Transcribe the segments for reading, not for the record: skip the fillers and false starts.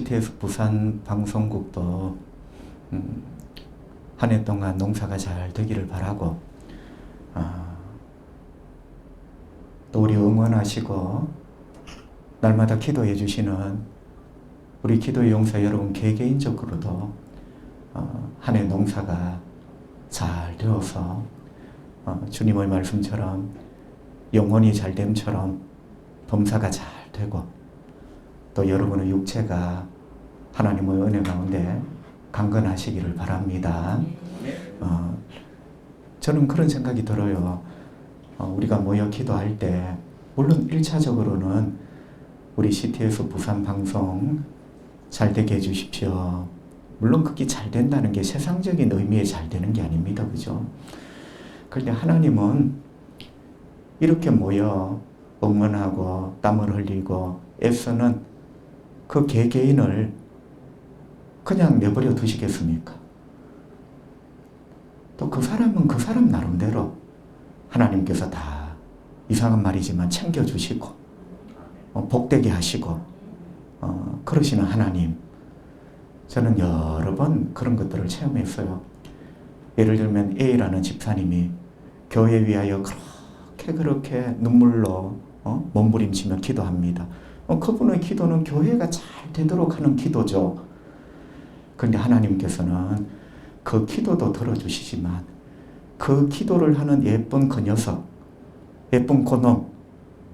CTS 부산 방송국도 한 해 동안 농사가 잘 되기를 바라고, 또 우리 응원하시고 날마다 기도해 주시는 우리 기도의 용사 여러분 개개인적으로도 한 해 농사가 잘 되어서 주님의 말씀처럼 영혼이 잘됨처럼 범사가 잘 되고, 또 여러분의 육체가 하나님의 은혜 가운데 강건하시기를 바랍니다. 저는 그런 생각이 들어요. 우리가 모여 기도할 때 물론 1차적으로는 우리 CTS 부산 방송 잘 되게 해주십시오. 물론 그게 잘 된다는 게 세상적인 의미에 잘 되는 게 아닙니다. 그죠? 그런데 하나님은 이렇게 모여 응원하고 땀을 흘리고 애쓰는 그 개개인을 그냥 내버려 두시겠습니까? 또 그 사람은 그 사람 나름대로 하나님께서 다 이상한 말이지만 챙겨주시고 복되게 하시고 그러시는 하나님, 저는 여러 번 그런 것들을 체험했어요. 예를 들면 A라는 집사님이 교회 위하여 그렇게 눈물로 몸부림치며 기도합니다. 그분의 기도는 교회가 잘 되도록 하는 기도죠. 그런데 하나님께서는 그 기도도 들어주시지만 그 기도를 하는 예쁜 그 녀석, 예쁜 그놈,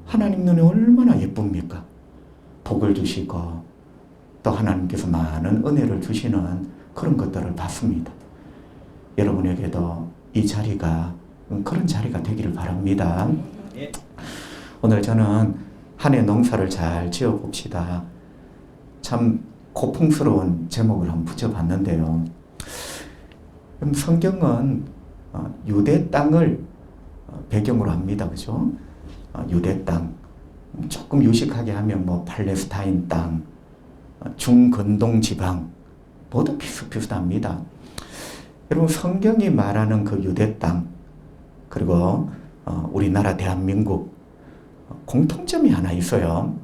하나님 눈에 얼마나 예쁩니까? 복을 주시고 또 하나님께서 많은 은혜를 주시는 그런 것들을 봤습니다. 여러분에게도 이 자리가 그런 자리가 되기를 바랍니다. 오늘 저는 한 해 농사를 잘 지어봅시다. 참 고풍스러운 제목을 한번 붙여봤는데요. 성경은 유대 땅을 배경으로 합니다. 그죠? 유대 땅. 조금 유식하게 하면 뭐 팔레스타인 땅, 중근동 지방 모두 비슷비슷합니다. 여러분 성경이 말하는 그 유대 땅 그리고 우리나라 대한민국 공통점이 하나 있어요.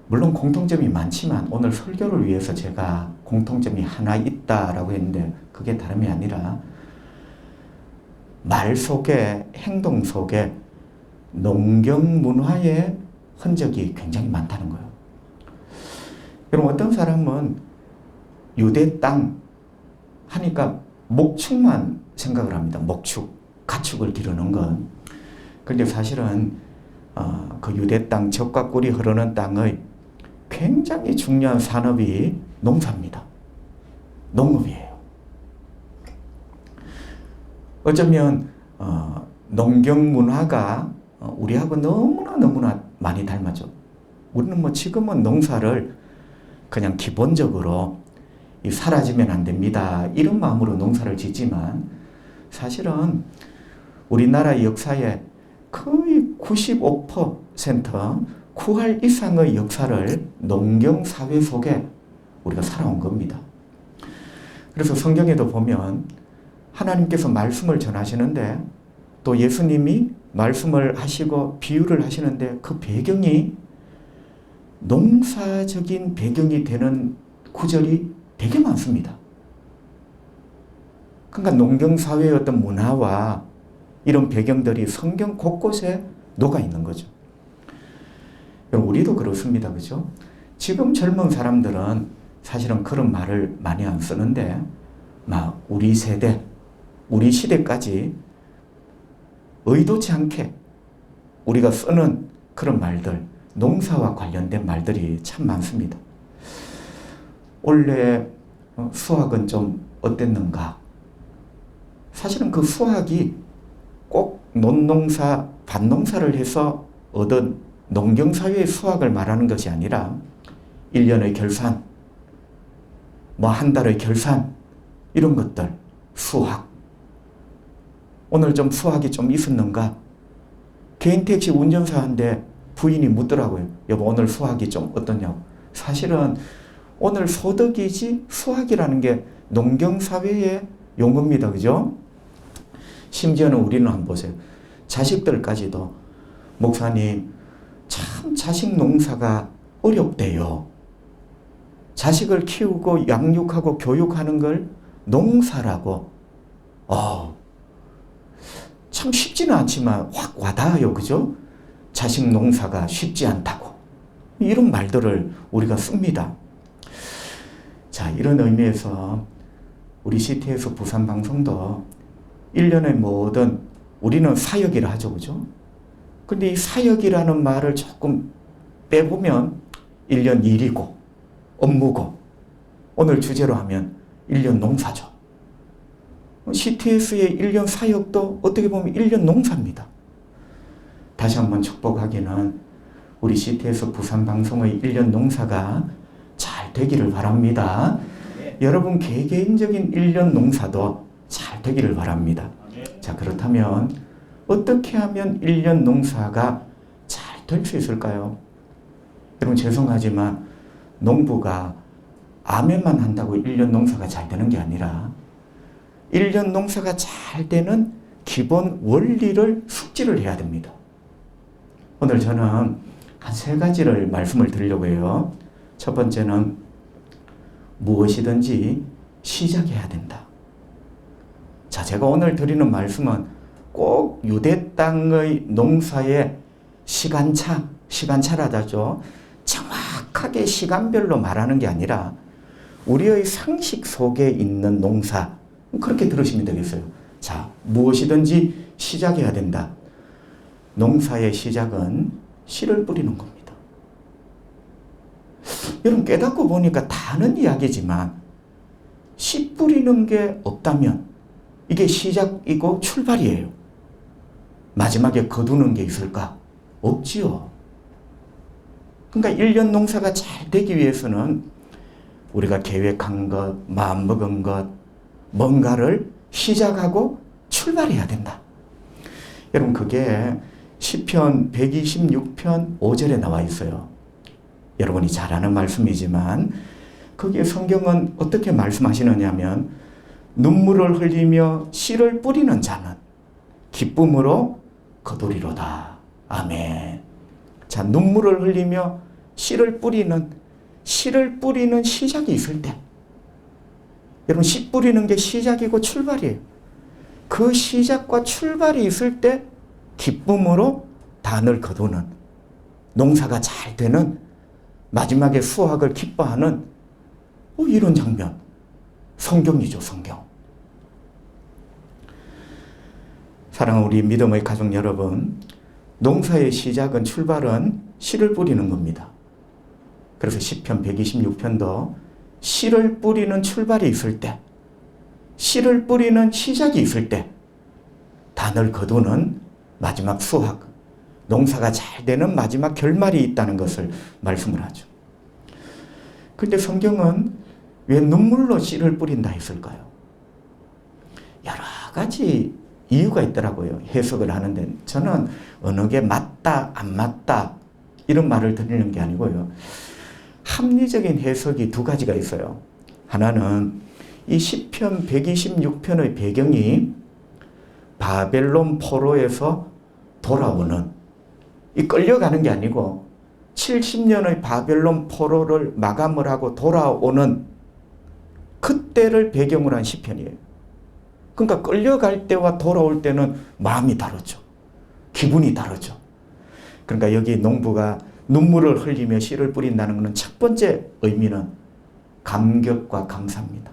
물론 공통점이 많지만 오늘 설교를 위해서 제가 공통점이 하나 있다라고 했는데 그게 다름이 아니라 말 속에 행동 속에 농경 문화의 흔적이 굉장히 많다는 거예요. 여러분 어떤 사람은 유대 땅 하니까 목축만 생각을 합니다. 목축, 가축을 기르는 건. 그런데 사실은 그 유대 땅, 젖과 꿀이 흐르는 땅의 굉장히 중요한 산업이 농사입니다. 농업이에요. 어쩌면 농경 문화가 우리하고 너무나 많이 닮았죠. 우리는 뭐 지금은 농사를 그냥 기본적으로 사라지면 안 됩니다. 이런 마음으로 농사를 짓지만 사실은 우리나라 역사의 거의 95% 9할 이상의 역사를 농경사회 속에 우리가 살아온 겁니다. 그래서 성경에도 보면 하나님께서 말씀을 전하시는데 또 예수님이 말씀을 하시고 비유를 하시는데 그 배경이 농사적인 배경이 되는 구절이 되게 많습니다. 그러니까 농경사회의 어떤 문화와 이런 배경들이 성경 곳곳에 녹아 있는 거죠. 우리도 그렇습니다. 그죠? 지금 젊은 사람들은 사실은 그런 말을 많이 안 쓰는데 막 우리 세대, 우리 시대까지 의도치 않게 우리가 쓰는 그런 말들, 농사와 관련된 말들이 참 많습니다. 원래 수학은 좀 어땠는가? 사실은 그 수학이 꼭 논농사, 밭농사를 해서 얻은 농경사회의 수학을 말하는 것이 아니라 1년의 결산, 뭐 한 달의 결산 이런 것들, 수학. 오늘 좀 수학이 좀 있었는가? 개인 택시 운전사인데 부인이 묻더라고요. 여보 오늘 수학이 좀 어떠냐고. 사실은 오늘 소득이지 수학이라는 게 농경사회의 용어입니다. 그죠? 심지어는 우리는 한번 보세요. 자식들까지도 목사님 참 자식 농사가 어렵대요. 자식을 키우고 양육하고 교육하는 걸 농사라고. 참 쉽지는 않지만 확 와닿아요. 그죠? 자식 농사가 쉽지 않다고. 이런 말들을 우리가 씁니다. 자, 이런 의미에서 우리 CTS 부산방송도 1년의 모든, 우리는 사역이라 하죠. 그죠? 근데 이 사역이라는 말을 조금 빼보면 1년 일이고 업무고, 오늘 주제로 하면 1년 농사죠. CTS의 1년 사역도 어떻게 보면 1년 농사입니다. 다시 한번 축복하기는 우리 CTS 부산방송의 1년 농사가 잘 되기를 바랍니다. 여러분 개개인적인 1년 농사도 잘 되기를 바랍니다. 자, 그렇다면 어떻게 하면 1년 농사가 잘 될 수 있을까요? 여러분 죄송하지만 농부가 아멘만 한다고 1년 농사가 잘 되는 게 아니라 1년 농사가 잘 되는 기본 원리를 숙지를 해야 됩니다. 오늘 저는 한 3가지를 말씀을 드리려고 해요. 첫 번째는 무엇이든지 시작해야 된다. 자, 제가 오늘 드리는 말씀은 꼭 유대 땅의 농사의 시간차라죠. 정확하게 시간별로 말하는 게 아니라 우리의 상식 속에 있는 농사, 그렇게 들으시면 되겠어요. 자, 무엇이든지 시작해야 된다. 농사의 시작은 씨를 뿌리는 겁니다. 여러분 깨닫고 보니까 다 아는 이야기지만 씨 뿌리는 게 없다면 이게 시작이고 출발이에요. 마지막에 거두는 게 있을까? 없지요. 그러니까 1년 농사가 잘 되기 위해서는 우리가 계획한 것, 마음먹은 것, 뭔가를 시작하고 출발해야 된다. 여러분 그게 시편 126편 5절에 나와 있어요. 여러분이 잘 아는 말씀이지만 거기에 성경은 어떻게 말씀하시느냐면 눈물을 흘리며 씨를 뿌리는 자는 기쁨으로 거두리로다. 아멘. 자, 눈물을 흘리며 씨를 뿌리는 시작이 있을 때, 여러분 씨 뿌리는 게 시작이고 출발이에요. 그 시작과 출발이 있을 때 기쁨으로 단을 거두는, 농사가 잘 되는, 마지막에 수확을 기뻐하는 이런 장면, 성경이죠. 성경. 사랑하는 우리 믿음의 가족 여러분, 농사의 시작은, 출발은 씨를 뿌리는 겁니다. 그래서 시편 126편도 씨를 뿌리는 출발이 있을 때, 씨를 뿌리는 시작이 있을 때 단을 거두는 마지막 수확, 농사가 잘 되는 마지막 결말이 있다는 것을 말씀을 하죠. 그런데 성경은 왜 눈물로 씨를 뿌린다 했을까요? 여러 가지 이유가 있더라고요. 해석을 하는데 저는 어느 게 맞다 안 맞다 이런 말을 드리는 게 아니고요. 합리적인 해석이 2가지가 있어요. 하나는 이 시편 126편의 배경이 바벨론 포로에서 돌아오는, 이 끌려가는 게 아니고 70년의 바벨론 포로를 마감을 하고 돌아오는 그때를 배경으로 한 시편이에요. 그러니까 끌려갈 때와 돌아올 때는 마음이 다르죠. 기분이 다르죠. 그러니까 여기 농부가 눈물을 흘리며 씨를 뿌린다는 것은 첫 번째 의미는 감격과 감사입니다.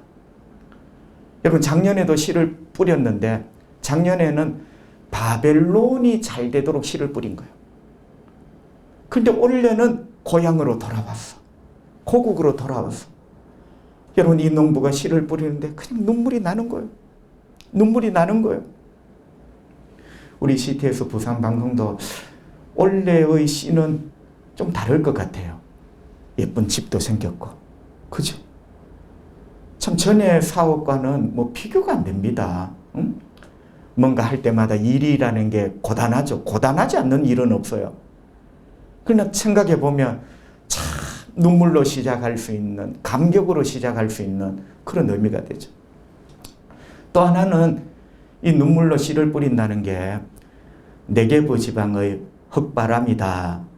여러분 작년에도 씨를 뿌렸는데 작년에는 바벨론이 잘 되도록 씨를 뿌린 거예요. 그런데 올해는 고향으로 돌아왔어. 고국으로 돌아왔어. 여러분 이 농부가 씨를 뿌리는데 그냥 눈물이 나는 거예요. 눈물이 나는 거예요. 우리 CTS 부산 방송도 올해의 씨는 좀 다를 것 같아요. 예쁜 집도 생겼고, 그죠? 참 전에 사업과는 뭐 비교가 안 됩니다. 응? 뭔가 할 때마다 일이라는 게 고단하죠. 고단하지 않는 일은 없어요. 그러나 생각해 보면 참 눈물로 시작할 수 있는, 감격으로 시작할 수 있는 그런 의미가 되죠. 또 하나는 이 눈물로 씨를 뿌린다는 게 네게브 지방의 흙바람이다.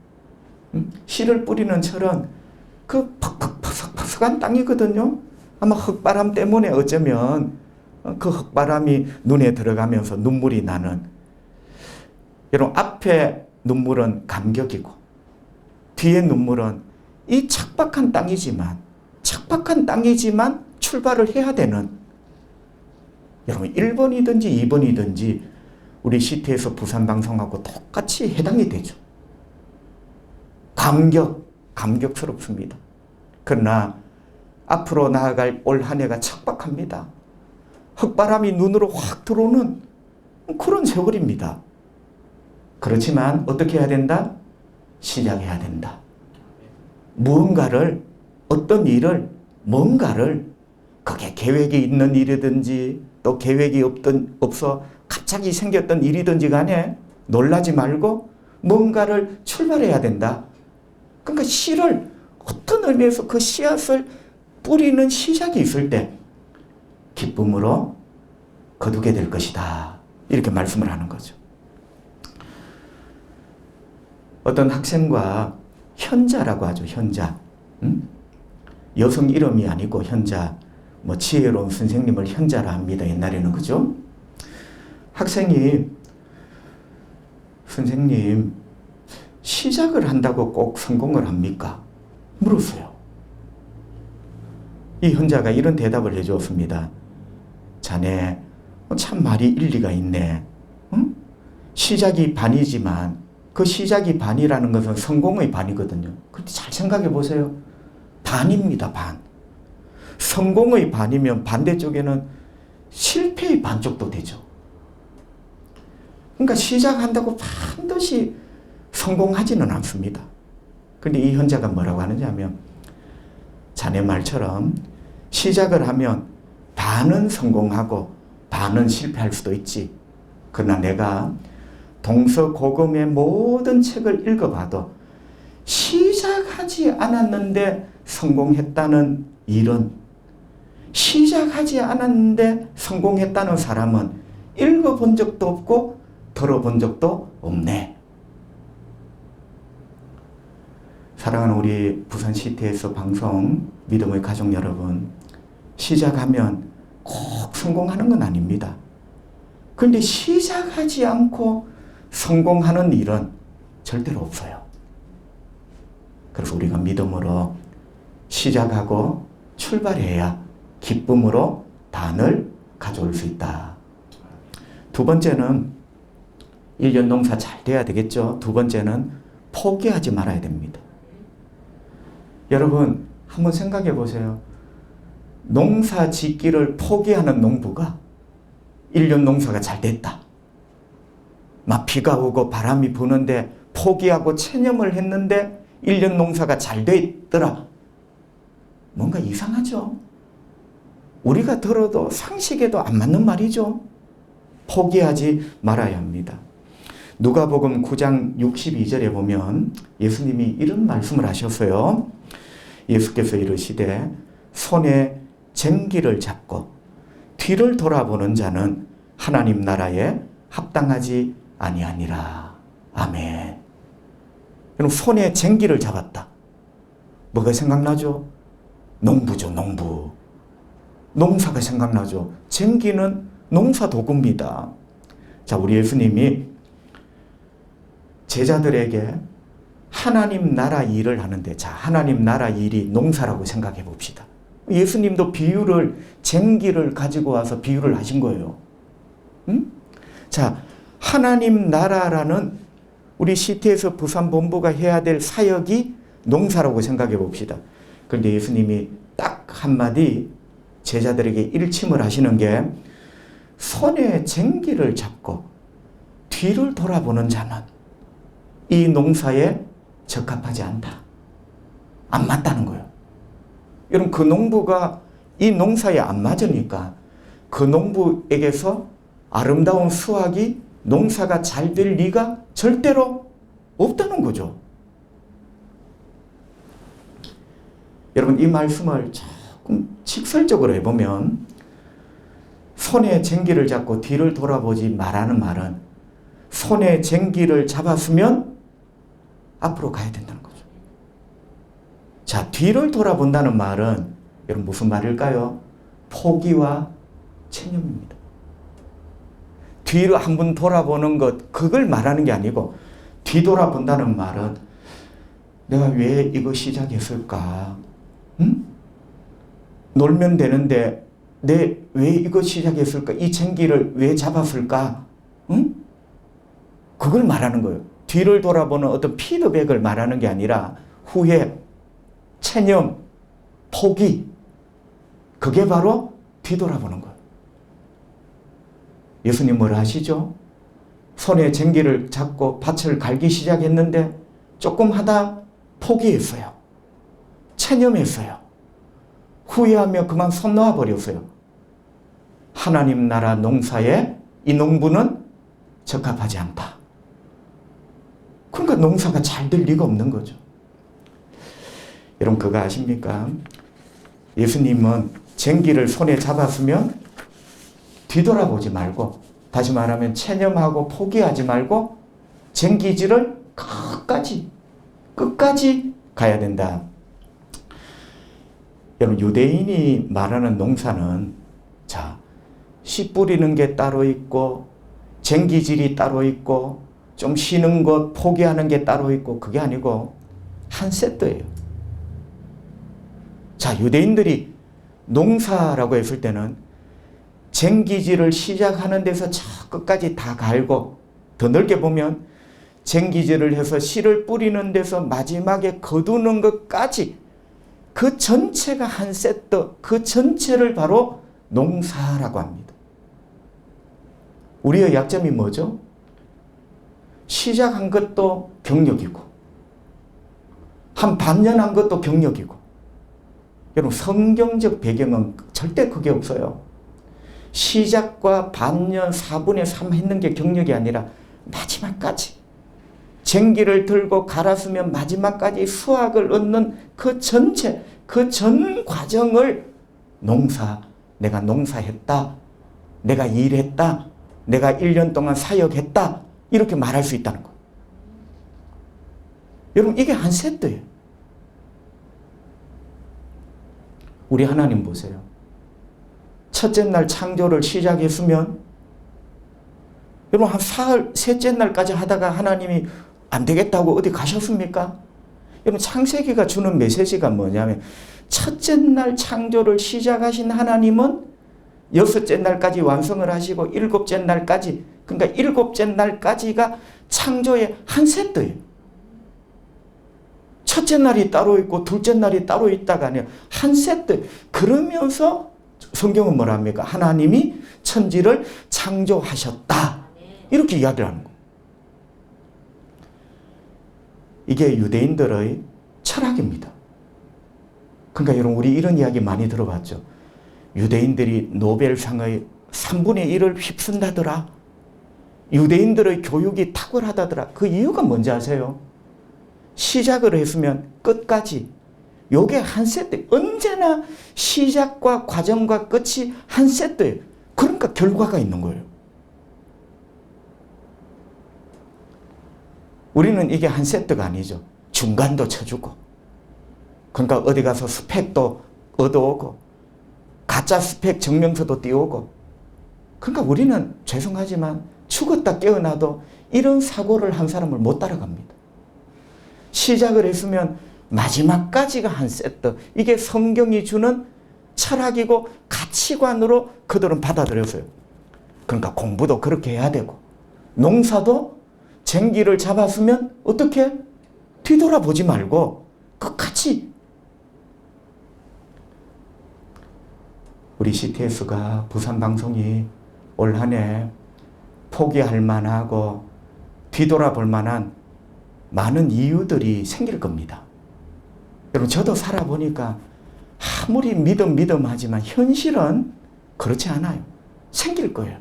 씨를 뿌리는 철은 그 퍽퍽 허스한 땅이거든요. 아마 흙바람 때문에 어쩌면 그 흙바람이 눈에 들어가면서 눈물이 나는, 여러분 앞에 눈물은 감격이고 뒤에 눈물은 이 척박한 땅이지만 출발을 해야 되는, 여러분 1번이든지 2번이든지 우리 시티에서 부산방송하고 똑같이 해당이 되죠. 감격스럽습니다. 그러나 앞으로 나아갈 올 한 해가 척박합니다. 흙바람이 눈으로 확 들어오는 그런 세월입니다. 그렇지만 어떻게 해야 된다? 시작해야 된다. 어떤 일을, 뭔가를, 그게 계획이 있는 일이든지 또 계획이 없어 갑자기 생겼던 일이든지 간에 놀라지 말고 뭔가를 출발해야 된다. 그러니까 씨를 어떤 의미에서 그 씨앗을 뿌리는 시작이 있을 때 기쁨으로 거두게 될 것이다. 이렇게 말씀을 하는 거죠. 어떤 학생과 현자라고 하죠. 현자. 여성 이름이 아니고 현자. 지혜로운 선생님을 현자라 합니다. 옛날에는. 그죠? 학생이 선생님 시작을 한다고 꼭 성공을 합니까? 물었어요. 이 현자가 이런 대답을 해주었습니다. 자네 참 말이 일리가 있네. 응? 시작이 반이지만 그 시작이 반이라는 것은 성공의 반이거든요. 그런데 잘 생각해 보세요. 반입니다. 반. 성공의 반이면 반대쪽에는 실패의 반쪽도 되죠. 그러니까 시작한다고 반드시 성공하지는 않습니다. 그런데 이 현자가 뭐라고 하느냐 하면, 자네 말처럼 시작을 하면 반은 성공하고 반은 실패할 수도 있지. 그러나 내가 동서고금의 모든 책을 읽어봐도 시작하지 않았는데 성공했다는 일은, 시작하지 않았는데 성공했다는 사람은 읽어본 적도 없고 들어본 적도 없네. 사랑하는 우리 부산시티에서 방송 믿음의 가족 여러분, 시작하면 꼭 성공하는 건 아닙니다. 그런데 시작하지 않고 성공하는 일은 절대로 없어요. 그래서 우리가 믿음으로 시작하고 출발해야 기쁨으로 단을 가져올 수 있다. 두 번째는 1년 농사 잘 돼야 되겠죠. 두 번째는 포기하지 말아야 됩니다. 여러분 한번 생각해 보세요. 농사 짓기를 포기하는 농부가 1년 농사가 잘 됐다. 막 비가 오고 바람이 부는데 포기하고 체념을 했는데 1년 농사가 잘 됐더라. 뭔가 이상하죠. 우리가 들어도 상식에도 안 맞는 말이죠. 포기하지 말아야 합니다. 누가복음 9장 62절에 보면 예수님이 이런 말씀을 하셨어요. 예수께서 이르시되 손에 쟁기를 잡고 뒤를 돌아보는 자는 하나님 나라에 합당하지 아니하니라. 아멘. 그럼 손에 쟁기를 잡았다. 뭐가 생각나죠? 농부죠, 농부. 농사가 생각나죠. 쟁기는 농사 도구입니다. 자, 우리 예수님이 제자들에게 하나님 나라 일을 하는데, 자, 하나님 나라 일이 농사라고 생각해 봅시다. 예수님도 비유를, 쟁기를 가지고 와서 비유를 하신 거예요. 응? 자, 하나님 나라라는 우리 시티에서 부산본부가 해야 될 사역이 농사라고 생각해 봅시다. 그런데 예수님이 딱 한마디 제자들에게 일침을 하시는 게, 손에 쟁기를 잡고 뒤를 돌아보는 자는 이 농사에 적합하지 않다. 안 맞다는 거예요. 여러분, 그 농부가 이 농사에 안 맞으니까 그 농부에게서 아름다운 수확이, 농사가 잘 될 리가 절대로 없다는 거죠. 여러분, 이 말씀을 조금 직설적으로 해보면, 손에 쟁기를 잡고 뒤를 돌아보지 말라는 말은 손에 쟁기를 잡았으면 앞으로 가야 된다는 거죠. 자, 뒤를 돌아본다는 말은 여러분 무슨 말일까요? 포기와 체념입니다. 뒤로 한번 돌아보는 것, 그걸 말하는 게 아니고, 뒤돌아본다는 말은 내가 왜 이거 시작했을까? 응? 놀면 되는데 왜 이거 시작했을까? 이 쟁기를 왜 잡았을까? 응? 그걸 말하는 거예요. 뒤를 돌아보는 어떤 피드백을 말하는 게 아니라 후회, 체념, 포기, 그게 바로 뒤돌아보는 거예요. 예수님 뭐라 하시죠? 손에 쟁기를 잡고 밭을 갈기 시작했는데 조금 하다 포기했어요. 체념했어요. 후회하며 그만 손 놓아버렸어요. 하나님 나라 농사에 이 농부는 적합하지 않다. 그러니까 농사가 잘 될 리가 없는 거죠. 여러분 그거 아십니까? 예수님은 쟁기를 손에 잡았으면 뒤돌아보지 말고, 다시 말하면 체념하고 포기하지 말고 쟁기질을 끝까지 가야 된다. 여러분 유대인이 말하는 농사는 자, 씨 뿌리는 게 따로 있고 쟁기질이 따로 있고 좀 쉬는 것 포기하는 게 따로 있고, 그게 아니고 한 세트예요. 자, 유대인들이 농사라고 했을 때는 쟁기질을 시작하는 데서 저 끝까지 다 갈고, 더 넓게 보면 쟁기질을 해서 씨를 뿌리는 데서 마지막에 거두는 것까지 그 전체가 한 세트, 그 전체를 바로 농사라고 합니다. 우리의 약점이 뭐죠? 시작한 것도 경력이고 한 반년 한 것도 경력이고. 여러분 성경적 배경은 절대 그게 없어요. 시작과 반년 4분의 3 했는 게 경력이 아니라 마지막까지 쟁기를 들고 갈았으면 마지막까지 수확을 얻는 그 전체, 그 전 과정을 농사, 내가 농사했다, 내가 일했다, 내가 1년 동안 사역했다, 이렇게 말할 수 있다는 거예요. 여러분 이게 한 세트예요. 우리 하나님 보세요. 첫째 날 창조를 시작했으면 여러분 한 사흘 셋째 날까지 하다가 하나님이 안 되겠다고 어디 가셨습니까? 여러분 창세기가 주는 메시지가 뭐냐면 첫째 날 창조를 시작하신 하나님은 여섯째 날까지 완성을 하시고 일곱째 날까지, 그러니까 일곱째 날까지가 창조의 한 세트예요. 첫째 날이 따로 있고 둘째 날이 따로 있다가 아니라 한 세트. 그러면서 성경은 뭐라 합니까? 하나님이 천지를 창조하셨다, 이렇게 이야기를 하는 거예요. 이게 유대인들의 철학입니다. 그러니까 여러분 우리 이런 이야기 많이 들어봤죠. 유대인들이 노벨상의 3분의 1을 휩쓴다더라. 유대인들의 교육이 탁월하다더라. 그 이유가 뭔지 아세요? 시작을 했으면 끝까지, 요게 한 세트. 언제나 시작과 과정과 끝이 한 세트예요. 그러니까 결과가 있는 거예요. 우리는 이게 한 세트가 아니죠. 중간도 쳐주고, 그러니까 어디 가서 스펙도 얻어오고 가짜 스펙 증명서도 띄우고. 그러니까 우리는 죄송하지만 죽었다 깨어나도 이런 사고를 한 사람을 못 따라갑니다. 시작을 했으면 마지막까지가 한 세트. 이게 성경이 주는 철학이고 가치관으로 그들은 받아들였어요. 그러니까 공부도 그렇게 해야 되고, 농사도 쟁기를 잡았으면 어떻게? 뒤돌아보지 말고 끝까지. 우리 CTS가 부산방송이 올 한 해 포기할 만하고 뒤돌아볼 만한 많은 이유들이 생길 겁니다. 여러분 저도 살아보니까 아무리 믿음 하지만 현실은 그렇지 않아요. 생길 거예요.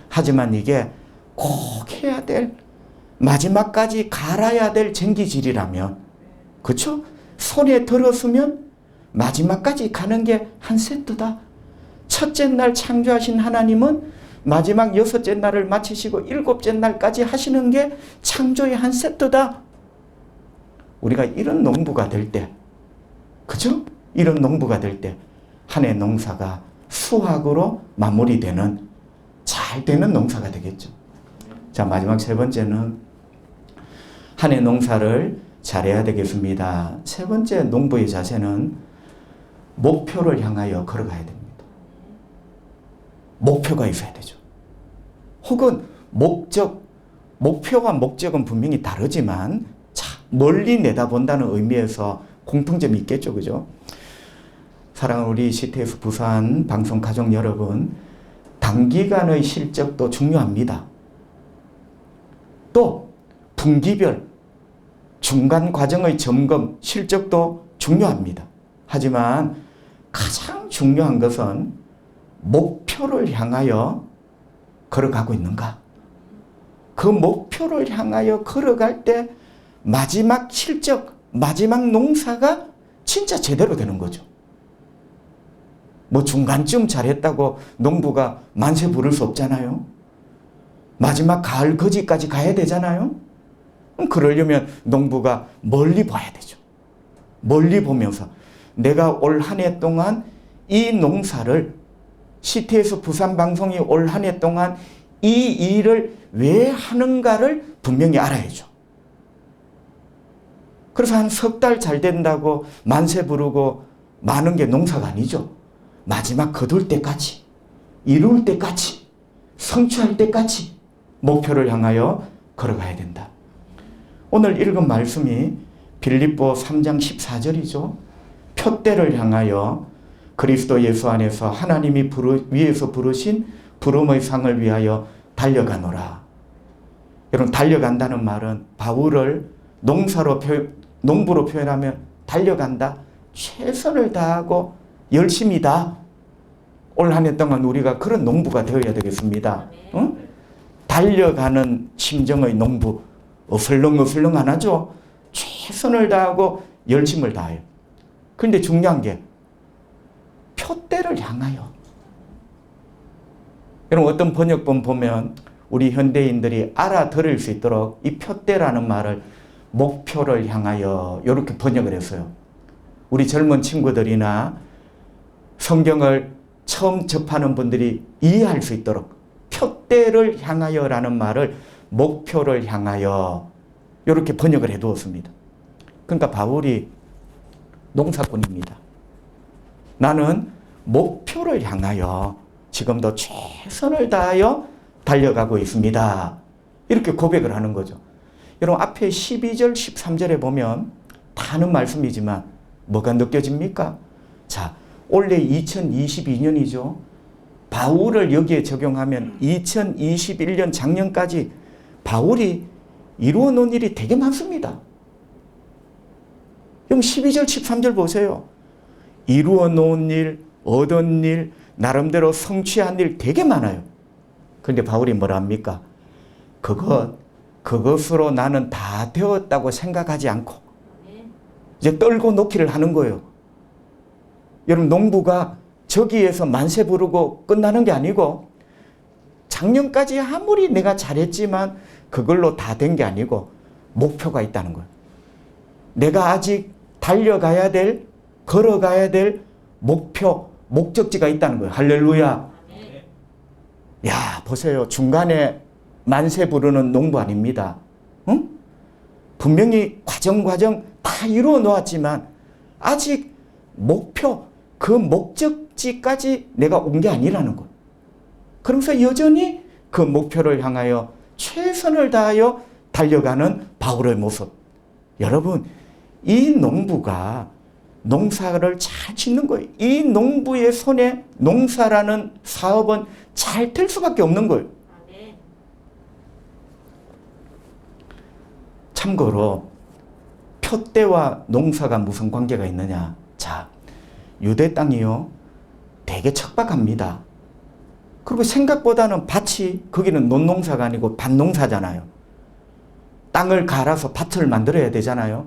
하지만 이게 꼭 해야 될, 마지막까지 갈아야 될 쟁기질이라면, 그렇죠? 손에 들었으면 마지막까지 가는 게 한 세트다. 첫째 날 창조하신 하나님은 마지막 여섯째 날을 마치시고 일곱째 날까지 하시는 게 창조의 한 세트다. 우리가 이런 농부가 될 때 그죠? 이런 농부가 될 때 한 해 농사가 수확으로 마무리되는 잘 되는 농사가 되겠죠. 자, 마지막 세 번째는 한 해 농사를 잘해야 되겠습니다. 세 번째 농부의 자세는 목표를 향하여 걸어가야 됩니다. 목표가 있어야 되죠. 혹은 목표와 목적은 분명히 다르지만 멀리 내다본다는 의미에서 공통점이 있겠죠. 그죠? 사랑하는 우리 CTS 부산 방송 가족 여러분, 단기간의 실적도 중요합니다. 또 분기별 중간 과정의 점검 실적도 중요합니다. 하지만 가장 중요한 것은 목표를 향하여 걸어가고 있는가? 그 목표를 향하여 걸어갈 때 마지막 실적, 마지막 농사가 진짜 제대로 되는 거죠. 뭐 중간쯤 잘했다고 농부가 만세 부를 수 없잖아요. 마지막 가을 거지까지 가야 되잖아요. 그러려면 농부가 멀리 봐야 되죠. 멀리 보면서 내가 올 한 해 동안 이 농사를, CTS 부산 방송이 올 한 해 동안 이 일을 왜 하는가를 분명히 알아야죠. 그래서 한 석 달 잘 된다고 만세 부르고 마는 게 농사가 아니죠. 마지막 거둘 때까지, 이룰 때까지, 성취할 때까지 목표를 향하여 걸어가야 된다. 오늘 읽은 말씀이 빌립보 3장 14절이죠. 표대를 향하여 그리스도 예수 안에서 하나님이 위에서 부르신 부름의 상을 위하여 달려가노라. 여러분, 달려간다는 말은 바울을 농부로 표현하면 달려간다, 최선을 다하고 열심이다. 올 한 해 동안 우리가 그런 농부가 되어야 되겠습니다. 응? 달려가는 심정의 농부, 어슬렁어슬렁 안 하죠. 최선을 다하고 열심을 다해요. 그런데 중요한 게 표대를 향하여. 여러분, 어떤 번역본 보면 우리 현대인들이 알아들을 수 있도록 이 표대라는 말을 목표를 향하여 이렇게 번역을 했어요. 우리 젊은 친구들이나 성경을 처음 접하는 분들이 이해할 수 있도록 표대를 향하여라는 말을 목표를 향하여 이렇게 번역을 해두었습니다. 그러니까 바울이 농사꾼입니다. 나는 목표를 향하여 지금도 최선을 다하여 달려가고 있습니다. 이렇게 고백을 하는 거죠. 여러분, 앞에 12절, 13절에 보면 다 아는 말씀이지만 뭐가 느껴집니까? 자, 올해 2022년이죠. 바울을 여기에 적용하면 2021년 작년까지 바울이 이루어 놓은 일이 되게 많습니다. 그럼 12절, 13절 보세요. 이루어 놓은 일, 얻은 일, 나름대로 성취한 일 되게 많아요. 그런데 바울이 뭐라 합니까? 그것으로 나는 다 되었다고 생각하지 않고 이제 떨고 놓기를 하는 거예요. 여러분, 농부가 저기에서 만세 부르고 끝나는 게 아니고 작년까지 아무리 내가 잘했지만 그걸로 다 된 게 아니고 목표가 있다는 거예요. 내가 아직 달려가야 될, 걸어가야 될 목표, 목적지가 있다는 거예요. 할렐루야. 야, 보세요. 중간에 만세 부르는 농부 아닙니다. 응? 분명히 과정 다 이루어 놓았지만 아직 목표, 그 목적지까지 내가 온 게 아니라는 것. 그러면서 여전히 그 목표를 향하여 최선을 다하여 달려가는 바울의 모습. 여러분, 이 농부가 농사를 잘 짓는 거예요. 이 농부의 손에 농사라는 사업은 잘 될 수밖에 없는 거예요. 참고로 표대와 농사가 무슨 관계가 있느냐. 자, 유대 땅이요, 되게 척박합니다. 그리고 생각보다는 밭이, 거기는 논농사가 아니고 밭농사잖아요. 땅을 갈아서 밭을 만들어야 되잖아요.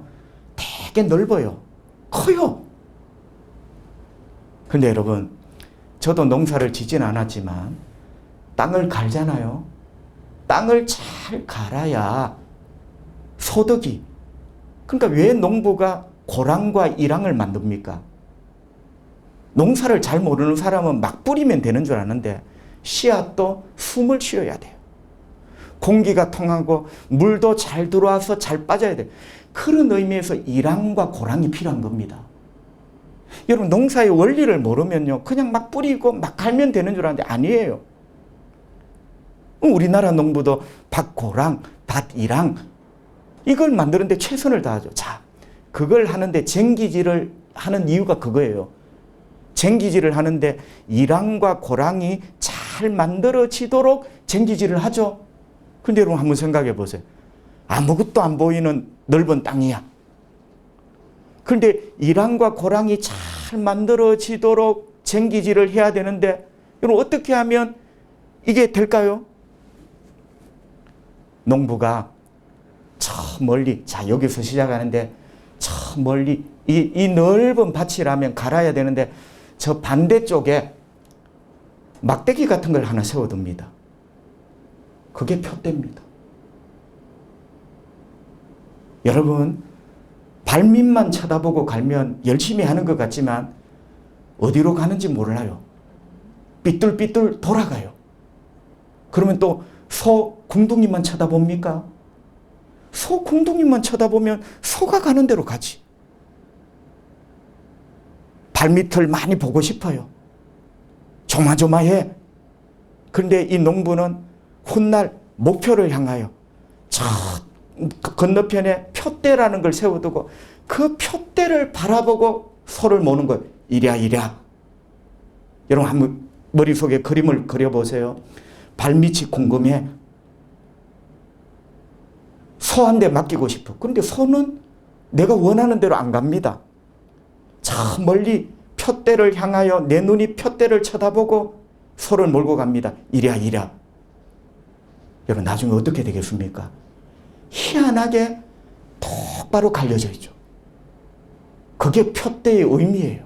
되게 넓어요. 커요. 근데 여러분, 저도 농사를 짓진 않았지만 땅을 갈잖아요. 땅을 잘 갈아야 소득이, 그러니까 왜 농부가 고랑과 이랑을 만듭니까? 농사를 잘 모르는 사람은 막 뿌리면 되는 줄 아는데 씨앗도 숨을 쉬어야 돼요. 공기가 통하고 물도 잘 들어와서 잘 빠져야 돼요. 그런 의미에서 이랑과 고랑이 필요한 겁니다. 여러분, 농사의 원리를 모르면요, 그냥 막 뿌리고 막 갈면 되는 줄 아는데 아니에요. 우리나라 농부도 밭고랑, 밭이랑 이걸 만드는데 최선을 다하죠. 자, 그걸 하는데 쟁기질을 하는 이유가 그거예요. 쟁기질을 하는데 이랑과 고랑이 잘 만들어지도록 쟁기질을 하죠. 근데 여러분 한번 생각해 보세요. 아무것도 안 보이는 넓은 땅이야. 그런데 이랑과 고랑이 잘 만들어지도록 쟁기질을 해야 되는데 여러분 어떻게 하면 이게 될까요? 농부가 저 멀리, 자 여기서 시작하는데 저 멀리 이 넓은 밭이라면 갈아야 되는데 저 반대쪽에 막대기 같은 걸 하나 세워둡니다. 그게 표대입니다. 여러분, 발밑만 쳐다보고 갈면 열심히 하는 것 같지만 어디로 가는지 몰라요. 삐뚤삐뚤 돌아가요. 그러면 또 소 궁둥이만 쳐다봅니까? 소 궁둥이만 쳐다보면 소가 가는 대로 가지. 발밑을 많이 보고 싶어요. 조마조마해. 그런데 이 농부는 훗날 목표를 향하여 저 건너편에 표대라는 걸 세워두고 그 표대를 바라보고 소를 모는 거예요. 이랴 이랴. 여러분 한번 머릿속에 그림을 그려보세요. 발밑이 궁금해. 소한테 맡기고 싶어. 그런데 소는 내가 원하는 대로 안 갑니다. 저 멀리 표대를 향하여 내 눈이 표대를 쳐다보고 소를 몰고 갑니다. 이랴 이랴. 여러분 나중에 어떻게 되겠습니까? 희한하게 똑바로 갈려져 있죠. 그게 표대의 의미예요.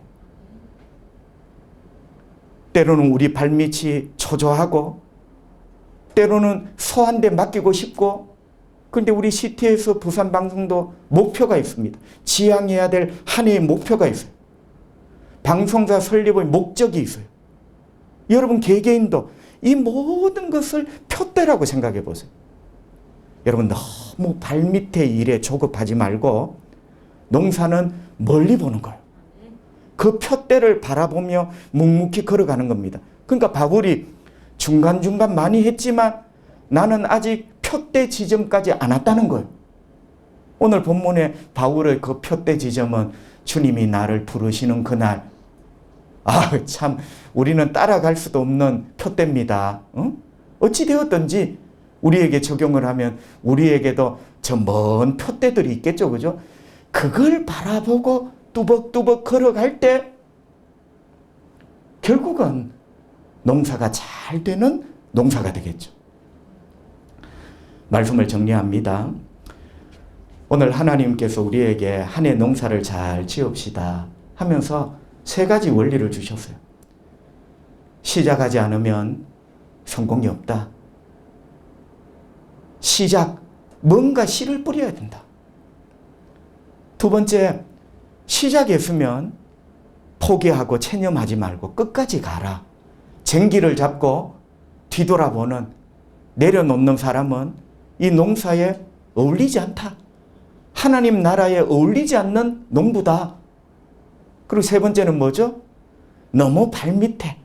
때로는 우리 발밑이 초조하고 때로는 소한테 맡기고 싶고 그런데 우리 CT에서 부산방송도 목표가 있습니다. 지향해야 될 한 해의 목표가 있어요. 방송사 설립의 목적이 있어요. 여러분 개개인도 이 모든 것을 표대라고 생각해 보세요. 여러분 너무 발밑의 일에 조급하지 말고 농사는 멀리 보는 거예요. 그 표대를 바라보며 묵묵히 걸어가는 겁니다. 그러니까 바울이 중간중간 많이 했지만 나는 아직 표대 지점까지 안 왔다는 거예요. 오늘 본문에 바울의 그 표대 지점은 주님이 나를 부르시는 그날. 아, 참 우리는 따라갈 수도 없는 표대입니다. 어찌 되었든지 우리에게 적용을 하면 우리에게도 저 먼 표대들이 있겠죠. 그죠? 그걸 바라보고 뚜벅뚜벅 걸어갈 때 결국은 농사가 잘 되는 농사가 되겠죠. 말씀을 정리합니다. 오늘 하나님께서 우리에게 한 해 농사를 잘 지읍시다 하면서 세 가지 원리를 주셨어요. 시작하지 않으면 성공이 없다. 시작, 뭔가 씨를 뿌려야 된다. 두 번째, 시작했으면 포기하고 체념하지 말고 끝까지 가라. 쟁기를 잡고 뒤돌아보는, 내려놓는 사람은 이 농사에 어울리지 않다. 하나님 나라에 어울리지 않는 농부다. 그리고 세 번째는 뭐죠? 너무 발밑에,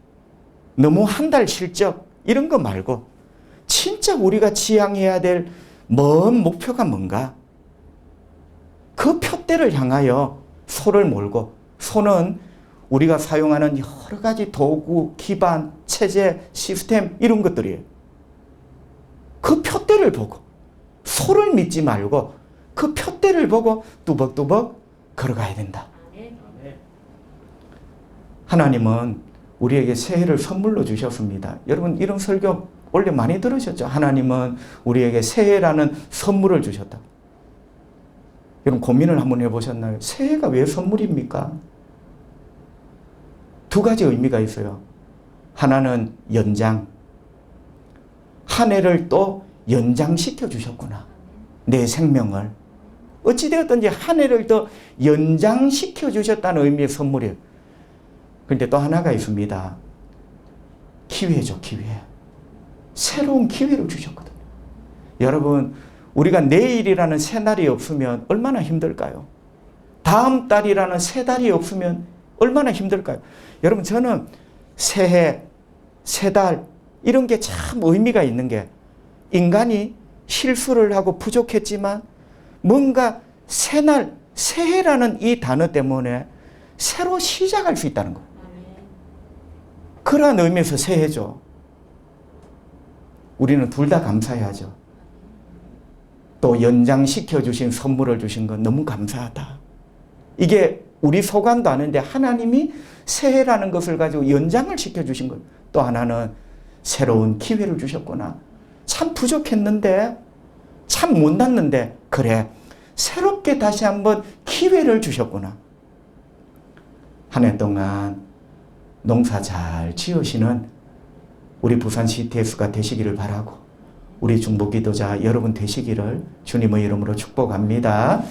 너무 한 달 실적 이런 거 말고 진짜 우리가 지향해야 될 먼 목표가 뭔가? 그 표대를 향하여 소를 몰고, 소는 우리가 사용하는 여러 가지 도구, 기반, 체제, 시스템 이런 것들이에요. 그 표대를 보고 소를 믿지 말고 그 표대를 보고 뚜벅뚜벅 걸어가야 된다. 하나님은 우리에게 새해를 선물로 주셨습니다. 여러분 이런 설교 원래 많이 들으셨죠? 하나님은 우리에게 새해라는 선물을 주셨다. 여러분 고민을 한번 해보셨나요? 새해가 왜 선물입니까? 두 가지 의미가 있어요. 하나는 연장. 한 해를 또 연장시켜 주셨구나. 내 생명을. 어찌되었든지 한 해를 더 연장시켜 주셨다는 의미의 선물이에요. 그런데 또 하나가 있습니다. 기회죠, 기회. 새로운 기회를 주셨거든요. 여러분, 우리가 내일이라는 새 날이 없으면 얼마나 힘들까요? 다음 달이라는 새 달이 없으면 얼마나 힘들까요? 여러분, 저는 새해, 새 달, 이런 게 참 의미가 있는 게, 인간이 실수를 하고 부족했지만 뭔가 새날, 새해라는 이 단어 때문에 새로 시작할 수 있다는 거예요. 그러한 의미에서 새해죠. 우리는 둘 다 감사해야죠. 또 연장시켜 주신 선물을 주신 건 너무 감사하다. 이게 우리 소관도 아는데 하나님이 새해라는 것을 가지고 연장을 시켜 주신 것. 또 하나는 새로운 기회를 주셨구나. 참 부족했는데, 참 못났는데, 그래, 새롭게 다시 한번 기회를 주셨구나. 한 해 동안 농사 잘 지으시는 우리 부산 CTS가 되시기를 바라고, 우리 중보기도자 여러분 되시기를 주님의 이름으로 축복합니다.